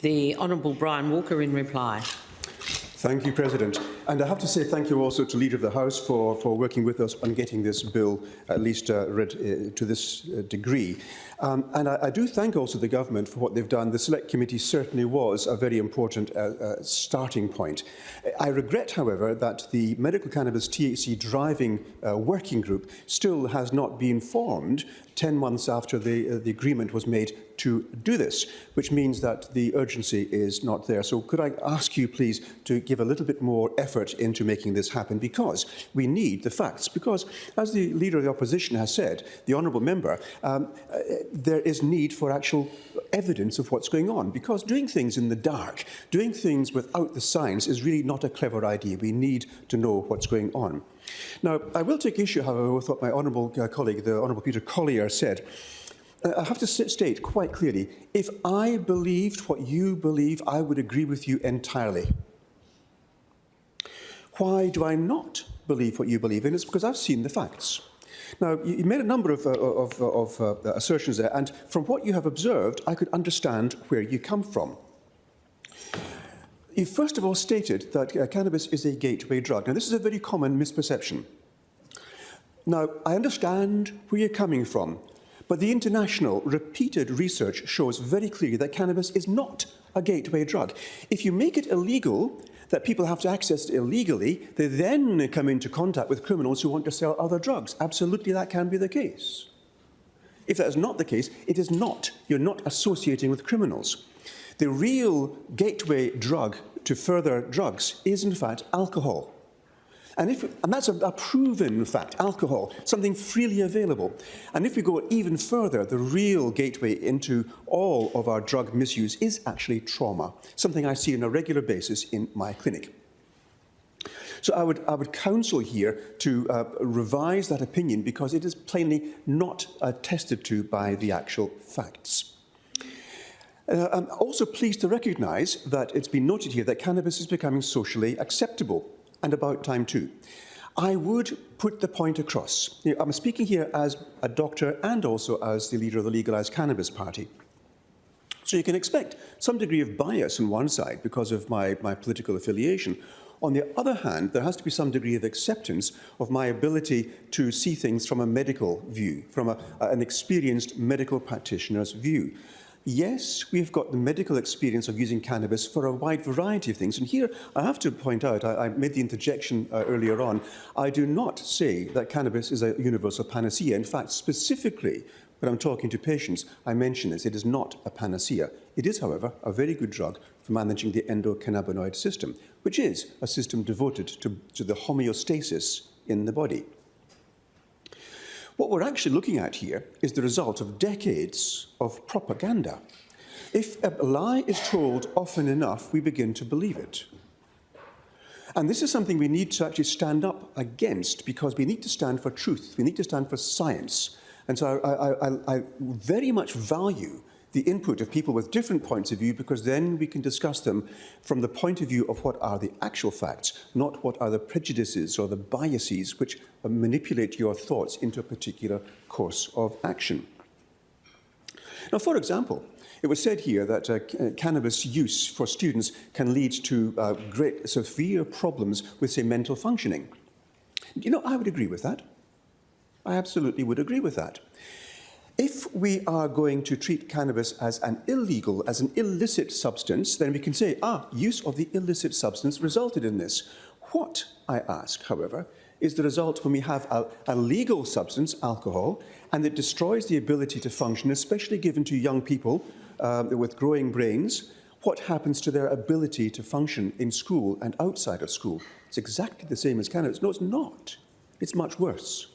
The Honourable Brian Walker in reply. Thank you, President. And I have to say thank you also to Leader of the House for working with us on getting this bill at least read to this degree. And I do thank also the Government for what they've done. The Select Committee certainly was a very important starting point. I regret, however, that the Medical Cannabis THC Driving Working Group still has not been formed 10 months after the agreement was made to do this, which means that the urgency is not there. So could I ask you, please, to give a little bit more effort into making this happen, because we need the facts. Because, as the Leader of the Opposition has said, the Honourable Member, there is need for actual evidence of what's going on, because doing things in the dark, doing things without the science is really not a clever idea. We need to know what's going on. Now, I will take issue, however, with what my honourable colleague, the Honourable Peter Collier, said. I have to state quite clearly, if I believed what you believe, I would agree with you entirely. Why do I not believe what you believe in? It's because I've seen the facts. Now, you made a number of assertions there, and from what you have observed, I could understand where you come from. You first of all stated that cannabis is a gateway drug. Now, this is a very common misperception. Now, I understand where you're coming from, but the international repeated research shows very clearly that cannabis is not a gateway drug. If you make it illegal, that people have to access it illegally, they then come into contact with criminals who want to sell other drugs. Absolutely, that can be the case. If that is not the case, it is not. You're not associating with criminals. The real gateway drug to further drugs is, in fact, alcohol. And that's a proven fact, alcohol, something freely available. And if we go even further, the real gateway into all of our drug misuse is actually trauma, something I see on a regular basis in my clinic. So I would counsel here to revise that opinion, because it is plainly not attested to by the actual facts. I'm also pleased to recognise that it's been noted here that cannabis is becoming socially acceptable, and about time too. I would put the point across. I'm speaking here as a doctor and also as the leader of the Legalise Cannabis Party. So you can expect some degree of bias on one side because of my political affiliation. On the other hand, there has to be some degree of acceptance of my ability to see things from a medical view, from an experienced medical practitioner's view. Yes, we've got the medical experience of using cannabis for a wide variety of things. And here I have to point out, I made the interjection earlier on, I do not say that cannabis is a universal panacea. In fact, specifically, when I'm talking to patients, I mention this. It is not a panacea. It is, however, a very good drug for managing the endocannabinoid system, which is a system devoted to the homeostasis in the body. What we're actually looking at here is the result of decades of propaganda. If a lie is told often enough, we begin to believe it. And this is something we need to actually stand up against, because we need to stand for truth. We need to stand for science. And so I very much value the input of people with different points of view, because then we can discuss them from the point of view of what are the actual facts, not what are the prejudices or the biases which manipulate your thoughts into a particular course of action. Now, for example, it was said here that cannabis use for students can lead to great severe problems with, say, mental functioning. You know, I would agree with that. I absolutely would agree with that. If we are going to treat cannabis as an illicit substance, then we can say, use of the illicit substance resulted in this. What, I ask, however, is the result when we have a legal substance, alcohol, and it destroys the ability to function, especially given to young people with growing brains? What happens to their ability to function in school and outside of school? It's exactly the same as cannabis. No, it's not. It's much worse.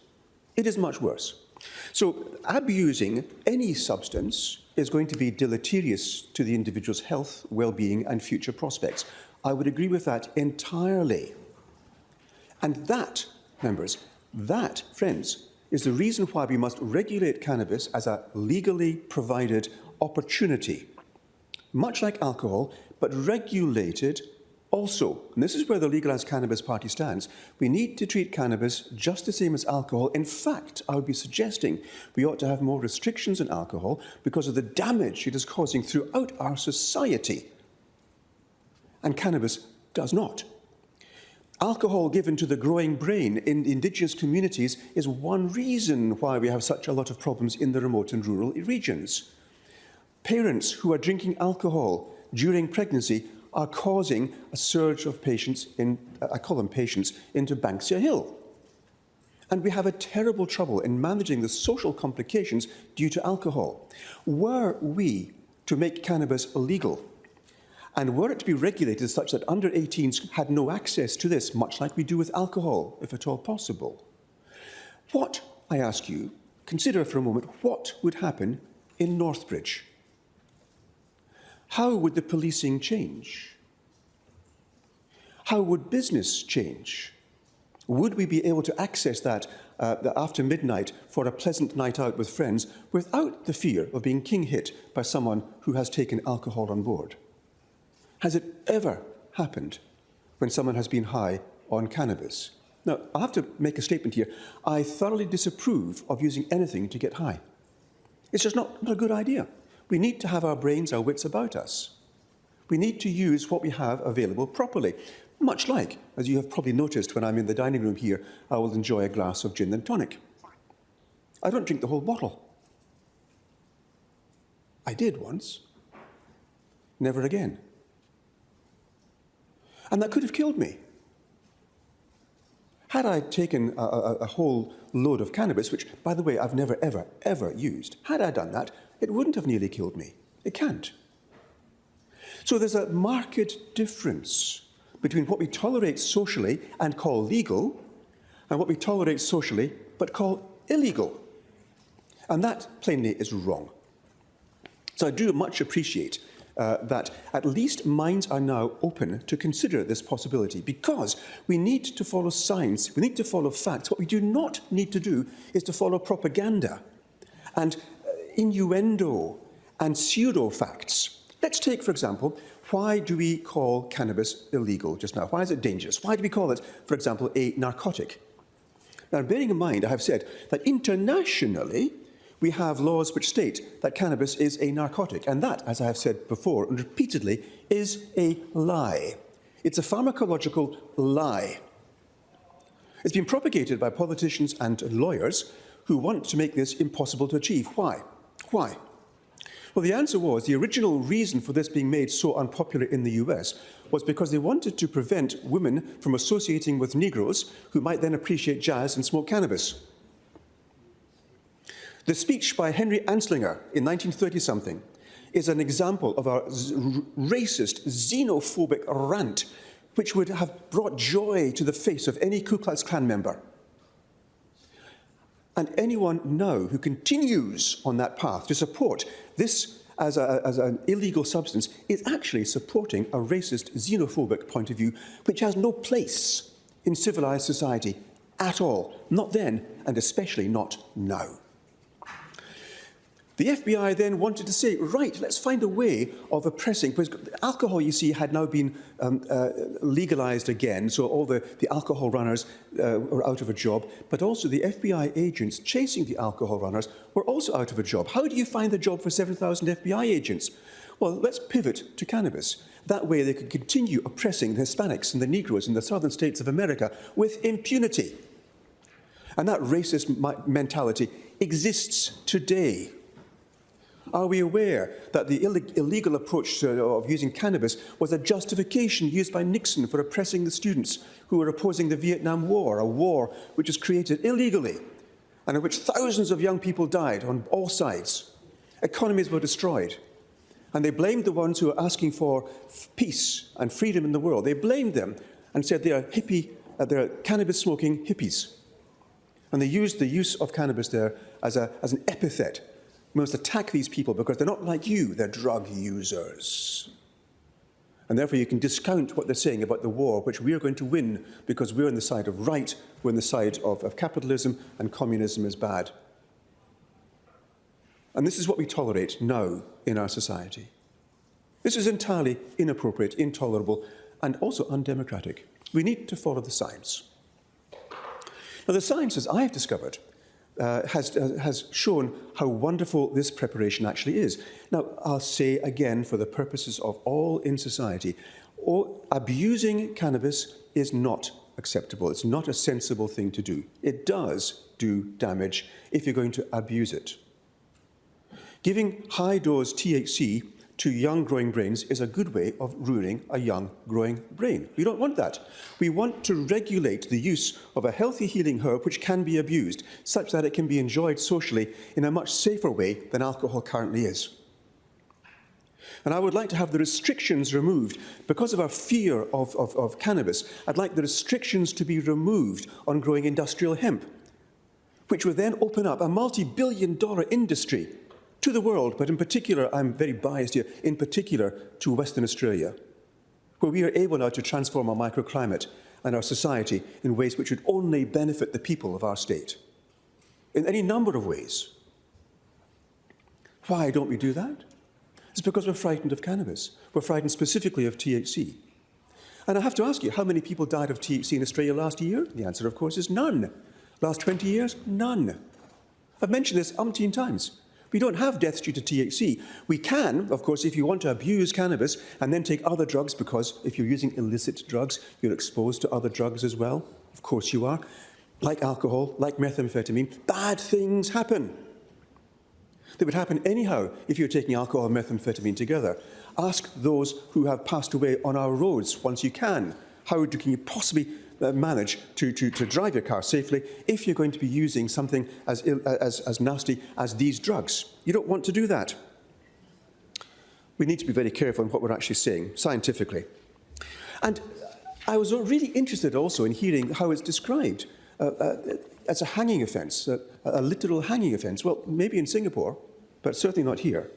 It is much worse. So abusing any substance is going to be deleterious to the individual's health, well-being and future prospects. I would agree with that entirely. And that, members, that, friends, is the reason why we must regulate cannabis as a legally provided opportunity, much like alcohol, but regulated also. And this is where the Legalise Cannabis Party stands. We need to treat cannabis just the same as alcohol. In fact, I would be suggesting we ought to have more restrictions on alcohol because of the damage it is causing throughout our society and cannabis does not. Alcohol given to the growing brain in indigenous communities is one reason why we have such a lot of problems in the remote and rural regions. Parents who are drinking alcohol during pregnancy are causing a surge of patients I call them patients, into Banksia Hill. And we have a terrible trouble in managing the social complications due to alcohol. Were we to make cannabis illegal, and were it to be regulated such that under 18s had no access to this, much like we do with alcohol, if at all possible, what, I ask you, consider for a moment, what would happen in Northbridge? How would the policing change? How would business change? Would we be able to access that after midnight for a pleasant night out with friends without the fear of being king-hit by someone who has taken alcohol on board? Has it ever happened when someone has been high on cannabis? Now, I have to make a statement here. I thoroughly disapprove of using anything to get high. It's just not a good idea. We need to have our brains, our wits about us. We need to use what we have available properly. Much like, as you have probably noticed when I'm in the dining room here, I will enjoy a glass of gin and tonic. I don't drink the whole bottle. I did once. Never again. And that could have killed me. Had I taken a whole load of cannabis, which, by the way, I've never, ever, ever used, had I done that, it wouldn't have nearly killed me. It can't. So there's a marked difference between what we tolerate socially and call legal and what we tolerate socially but call illegal. And that, plainly, is wrong. So I do much appreciate that at least minds are now open to consider this possibility, because we need to follow science, we need to follow facts. What we do not need to do is to follow propaganda and innuendo and pseudo-facts. Let's take, for example, why do we call cannabis illegal just now? Why is it dangerous? Why do we call it, for example, a narcotic? Now, bearing in mind, I have said that internationally, we have laws which state that cannabis is a narcotic, and that, as I have said before and repeatedly, is a lie. It's a pharmacological lie. It's been propagated by politicians and lawyers who want to make this impossible to achieve. Why? Why? Well, the answer was the original reason for this being made so unpopular in the US was because they wanted to prevent women from associating with Negroes who might then appreciate jazz and smoke cannabis. The speech by Henry Anslinger in 1930-something is an example of a racist, xenophobic rant which would have brought joy to the face of any Ku Klux Klan member. And anyone now who continues on that path to support this as an illegal substance is actually supporting a racist, xenophobic point of view which has no place in civilized society at all. Not then, and especially not now. The FBI then wanted to say, right, let's find a way of oppressing, because alcohol, you see, had now been legalized again, so all the alcohol runners were out of a job, but also the FBI agents chasing the alcohol runners were also out of a job. How do you find a job for 7,000 FBI agents? Well, let's pivot to cannabis. That way they could continue oppressing the Hispanics and the Negroes in the southern states of America with impunity. And that racist mentality exists today. Are we aware that the illegal approach of using cannabis was a justification used by Nixon for oppressing the students who were opposing the Vietnam War, a war which was created illegally and in which thousands of young people died on all sides? Economies were destroyed. And they blamed the ones who were asking for peace and freedom in the world. They blamed them and said they are they're cannabis-smoking hippies. And they used the use of cannabis there as an epithet. We must attack these people because they're not like you, they're drug users. And therefore you can discount what they're saying about the war, which we are going to win because we're on the side of right, we're on the side of capitalism, and communism is bad. And this is what we tolerate now in our society. This is entirely inappropriate, intolerable, and also undemocratic. We need to follow the science. Now, the science, as I have discovered, has shown how wonderful this preparation actually is. Now, I'll say again, for the purposes of all in society, abusing cannabis is not acceptable. It's not a sensible thing to do. It does do damage if you're going to abuse it. Giving high-dose THC to young growing brains is a good way of ruining a young growing brain. We don't want that. We want to regulate the use of a healthy healing herb which can be abused, such that it can be enjoyed socially in a much safer way than alcohol currently is. And I would like to have the restrictions removed. Because of our fear of cannabis, I'd like the restrictions to be removed on growing industrial hemp, which would then open up a multi-billion-dollar industry to the world, but in particular, I'm very biased here, in particular to Western Australia, where we are able now to transform our microclimate and our society in ways which would only benefit the people of our state, in any number of ways. Why don't we do that? It's because we're frightened of cannabis. We're frightened specifically of THC. And I have to ask you, how many people died of THC in Australia last year? The answer, of course, is none. Last 20 years? None. I've mentioned this umpteen times. We don't have deaths due to THC. We can, of course, if you want to abuse cannabis and then take other drugs, because if you're using illicit drugs, you're exposed to other drugs as well. Of course you are. Like alcohol, like methamphetamine, bad things happen. They would happen anyhow if you're taking alcohol and methamphetamine together. Ask those who have passed away on our roads once you can. How can you possibly manage to drive your car safely if you're going to be using something as nasty as these drugs? You don't want to do that. We need to be very careful in what we're actually saying, scientifically. And I was really interested also in hearing how it's described as a hanging offence, a literal hanging offence. Well, maybe in Singapore, but certainly not here.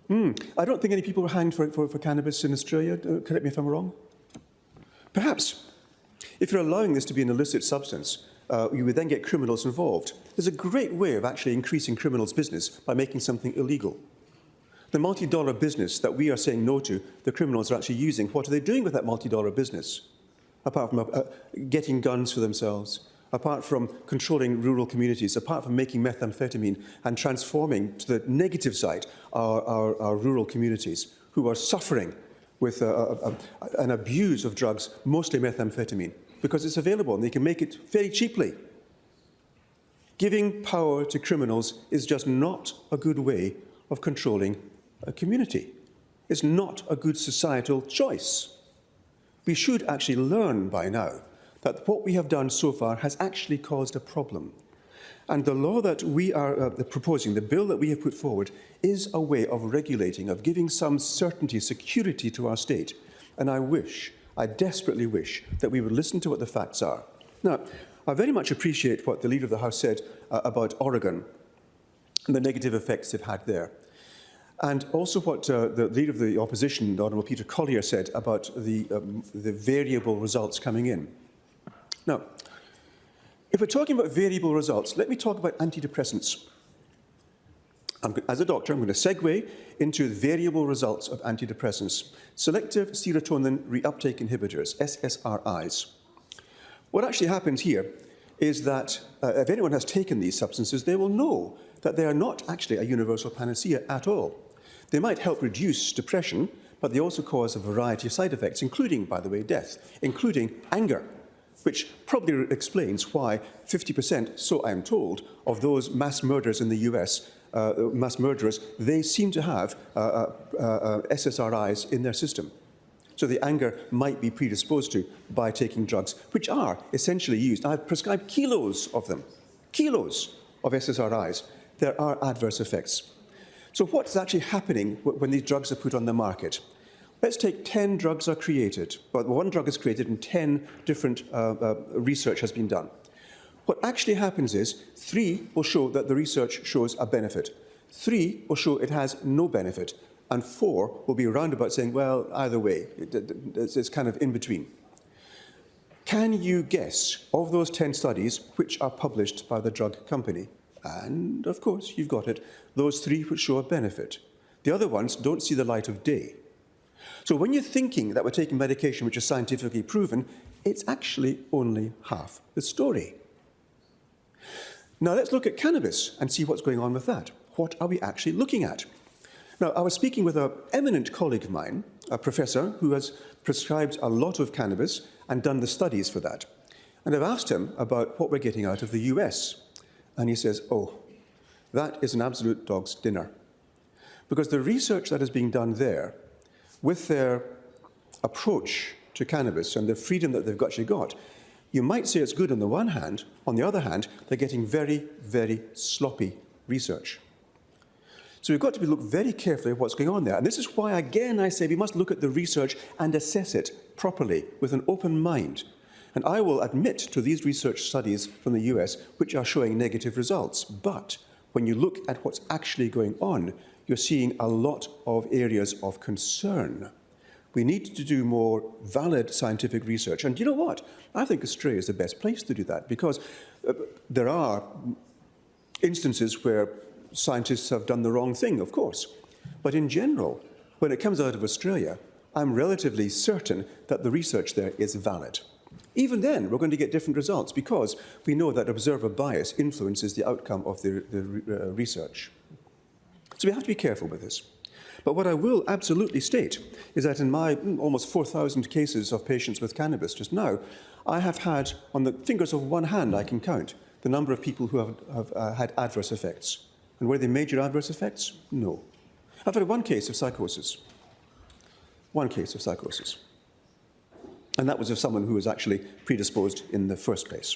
I don't think any people were hanged for cannabis in Australia. Correct me if I'm wrong. Perhaps, if you're allowing this to be an illicit substance, you would then get criminals involved. There's a great way of actually increasing criminals' business by making something illegal. The multi-dollar business that we are saying no to, the criminals are actually using. What are they doing with that multi-dollar business? Apart from getting guns for themselves, apart from controlling rural communities, apart from making methamphetamine and transforming to the negative side our rural communities who are suffering with an abuse of drugs, mostly methamphetamine, because it's available and they can make it very cheaply. Giving power to criminals is just not a good way of controlling a community. It's not a good societal choice. We should actually learn by now that what we have done so far has actually caused a problem. And the law that we are proposing, the bill that we have put forward, is a way of regulating, of giving some certainty, security to our state. And I desperately wish, that we would listen to what the facts are. Now, I very much appreciate what the Leader of the House said about Oregon and the negative effects they've had there. And also what the Leader of the Opposition, the Honourable Peter Collier, said about the variable results coming in. Now, if we're talking about variable results, let me talk about antidepressants. As a doctor, I'm going to segue into the variable results of antidepressants. Selective serotonin reuptake inhibitors, SSRIs. What actually happens here is that if anyone has taken these substances, they will know that they are not actually a universal panacea at all. They might help reduce depression, but they also cause a variety of side effects, including, by the way, death, including anger, which probably explains why 50%, so I'm told, of those mass murders in the US, mass murderers, they seem to have SSRIs in their system. So the anger might be predisposed to by taking drugs, which are essentially used. I've prescribed kilos of them, kilos of SSRIs. There are adverse effects. So what's actually happening when these drugs are put on the market? Let's take 10 drugs are created. Well, one drug is created and 10 different research has been done. What actually happens is 3 will show that the research shows a benefit. 3 will show it has no benefit. And 4 will be roundabout saying, well, either way, it's kind of in between. Can you guess, of those 10 studies, which are published by the drug company? And, of course, you've got it, those 3 which show a benefit. The other ones don't see the light of day. So when you're thinking that we're taking medication which is scientifically proven, it's actually only half the story. Now let's look at cannabis and see what's going on with that. What are we actually looking at? Now, I was speaking with an eminent colleague of mine, a professor who has prescribed a lot of cannabis and done the studies for that. And I've asked him about what we're getting out of the US. And he says, oh, that is an absolute dog's dinner. Because the research that is being done there, with their approach to cannabis and the freedom that they've actually got, you might say it's good on the one hand. On the other hand, they're getting very, very sloppy research. So we've got to look very carefully at what's going on there. And this is why, again, I say we must look at the research and assess it properly with an open mind. And I will admit to these research studies from the US which are showing negative results. But when you look at what's actually going on, you're seeing a lot of areas of concern. We need to do more valid scientific research. And you know what? I think Australia is the best place to do that, because there are instances where scientists have done the wrong thing, of course. But in general, when it comes out of Australia, I'm relatively certain that the research there is valid. Even then, we're going to get different results because we know that observer bias influences the outcome of the research. So we have to be careful with this. But what I will absolutely state is that in my almost 4,000 cases of patients with cannabis just now, I have had, on the fingers of one hand I can count, the number of people who have had adverse effects. And were they major adverse effects? No. I've had one case of psychosis. One case of psychosis. And that was of someone who was actually predisposed in the first place.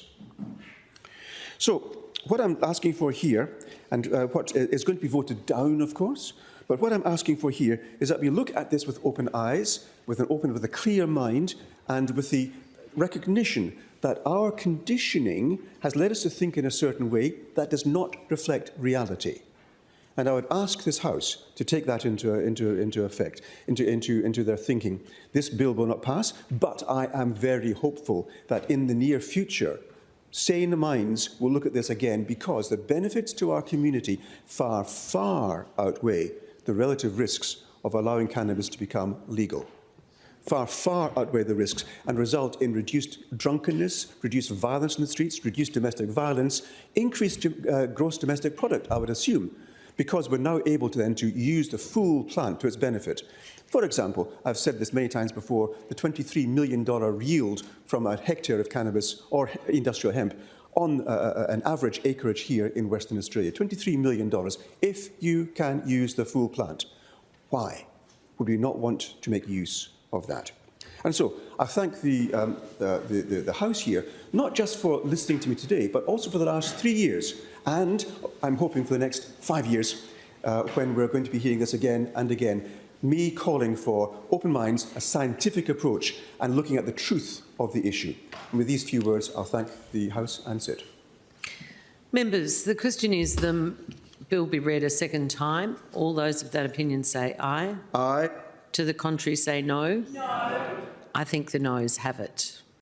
So what I'm asking for here, and what is going to be voted down, of course, but what I'm asking for here is that we look at this with open eyes, with a clear mind, and with the recognition that our conditioning has led us to think in a certain way that does not reflect reality. And I would ask this House to take that into effect, into their thinking. This bill will not pass, but I am very hopeful that in the near future, sane minds will look at this again, because the benefits to our community far, far outweigh the relative risks of allowing cannabis to become legal. Far, far outweigh the risks and result in reduced drunkenness, reduced violence in the streets, reduced domestic violence, increased gross domestic product, I would assume, because we're now able to then use the full plant to its benefit. For example, I've said this many times before, the $23 million yield from a hectare of cannabis or industrial hemp on an average acreage here in Western Australia. $23 million, if you can use the full plant. Why would we not want to make use of that? And so I thank the House here, not just for listening to me today, but also for the last 3 years. And I'm hoping for the next 5 years, when we're going to be hearing this again and again, me calling for open minds, a scientific approach, and looking at the truth of the issue. And with these few words, I'll thank the House and sit. Members, the question is the bill be read a second time. All those of that opinion say aye. Aye. To the contrary say no. No. I think the noes have it.